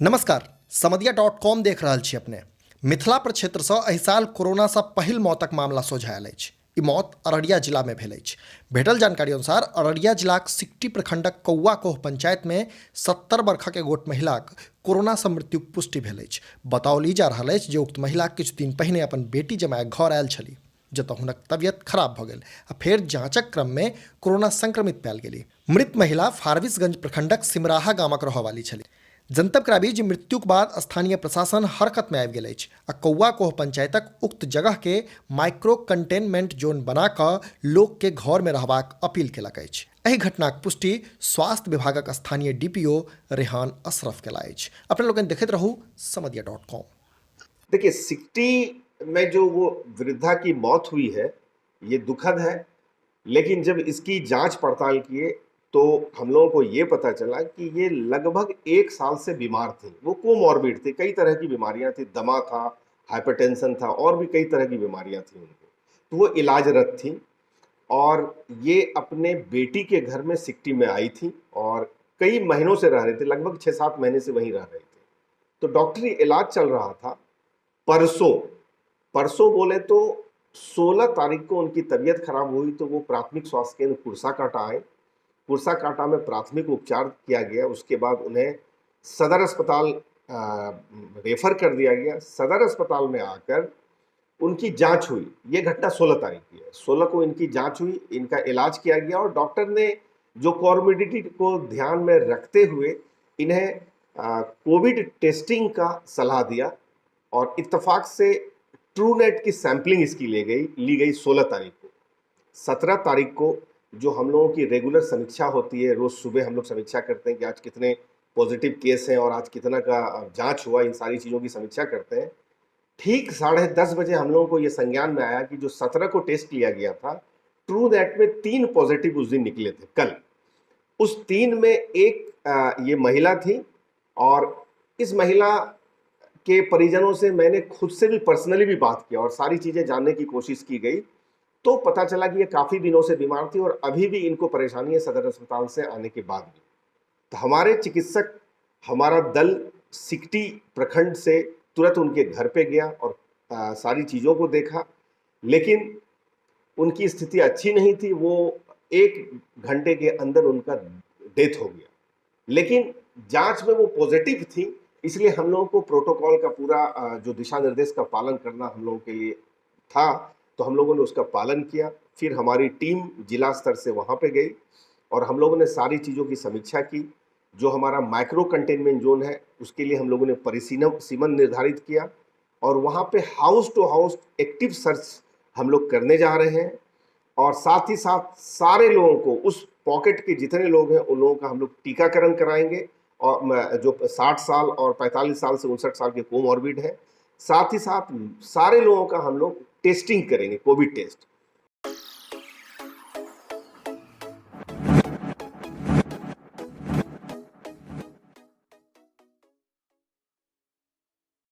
नमस्कार, समधिया.com देख रहल छी अपने। मिथिला प्रक्षेत्र सँ एहि साल कोरोना सँ पहिल मौतक मामला सोझा आयल अछि। ई मौत अररिया जिला में भेल अछि। भेटल जानकारी अनुसार अररिया जिलाक सिकटी प्रखंडक कौआकोह पंचायत में 70 वर्षक गोट महिलाक कोरोना सँ मृत्युक पुष्टि भेल अछि। बताओल जा रहल अछि जे उक्त महिला किछु दिन पहिने अपन बेटी जमाय घर आयल छलीह, जतऽ हुनक तबियत खराब भऽ गेल आ फेर जांचक क्रम में कोरोना संक्रमित पायल गेलीह। मृत महिला फारबिसगंज प्रखंडक सिमराहा गामक रहय वाली छलीह। जनतब कराबी जे मृत्युक बाद स्थानीय प्रशासन हरकत में आबि गेल अछि आ कौआकोह पंचायतक उक्त जगह के माइक्रो कंटेनमेंट जोन बना कऽ लोक के घर में रहबाक अपील केलक अछि। एहि घटनाक पुष्टि स्वास्थ्य विभागक स्थानीय डीपीओ रेहान अशरफ केला अछि। अपने लोगन देखैत रहू समधिया.com। देखिए, सिकटी में जो वो वृद्धा की मौत हुई है, ये दुखद है। लेकिन जब इसकी जांच पड़ताल किए तो हम लोगों को ये पता चला कि ये लगभग 1 साल से बीमार थी। वो कोमॉर्बिड थी, कई तरह की बीमारियां थी, दमा था, हाइपरटेंशन था और भी कई तरह की बीमारियां थी उनको। तो वो इलाजरत थी और ये अपने बेटी के घर में सिकटी में आई थी और कई महीनों से रह रहे थे, लगभग 6-7 महीने से वहीं रह रहे थे। तो डॉक्टरी इलाज चल रहा था। परसों परसों बोले तो 16 तारीख को उनकी तबीयत खराब हुई, तो वो प्राथमिक स्वास्थ्य केंद्र कुर्साकांटा आए। कुर्साकांटा में प्राथमिक उपचार किया गया। उसके बाद उन्हें सदर अस्पताल रेफर कर दिया गया। सदर अस्पताल में आकर उनकी जांच हुई। ये घटना 16 तारीख की है। 16 को इनकी जांच हुई, इनका इलाज किया गया और डॉक्टर ने जो कॉर्बिडिटी को ध्यान में रखते हुए इन्हें कोविड टेस्टिंग का सलाह दिया और इत्तेफाक से ट्रूनेट की सैंपलिंग इसकी ली गई 16 तारीख को। 17 तारीख को जो हम लोगों की रेगुलर समीक्षा होती है, रोज सुबह हम लोग समीक्षा करते हैं कि आज कितने पॉजिटिव केस हैं और आज कितना का जांच हुआ, इन सारी चीज़ों की समीक्षा करते हैं। ठीक 10:30 बजे हम लोगों को ये संज्ञान में आया कि जो 17 को टेस्ट लिया गया था, ट्रूनेट में 3 पॉजिटिव उस दिन निकले थे कल। उस 3 में एक ये महिला थी और इस महिला के परिजनों से मैंने खुद से भी पर्सनली भी बात किया और सारी चीज़ें जानने की कोशिश की गई। तो पता चला कि ये काफ़ी दिनों से बीमार थी और अभी भी इनको परेशानी है सदर अस्पताल से आने के बाद भी। तो हमारे चिकित्सक, हमारा दल सिकटी प्रखंड से तुरंत उनके घर पे गया और सारी चीज़ों को देखा, लेकिन उनकी स्थिति अच्छी नहीं थी। वो 1 घंटे के अंदर उनका डेथ हो गया, लेकिन जांच में वो पॉजिटिव थी। इसलिए हम लोगों को प्रोटोकॉल का पूरा जो दिशा निर्देश का पालन करना हम लोगों के लिए था, तो हम लोगों ने उसका पालन किया। फिर हमारी टीम जिला स्तर से वहाँ पे गई और हम लोगों ने सारी चीज़ों की समीक्षा की। जो हमारा माइक्रो कंटेनमेंट जोन है, उसके लिए हम लोगों ने सीमन निर्धारित किया और वहाँ पे house to house active search हम लोग करने जा रहे हैं और साथ ही साथ सारे लोगों को, उस पॉकेट के जितने लोग हैं उन लोगों का हम लोग टीकाकरण कराएंगे और जो 60 साल और 45 साल से 59 साल के कोमॉर्बिड है, साथ ही साथ सारे लोगों का हम लोग टेस्टिंग करेंगे, कोविड टेस्ट।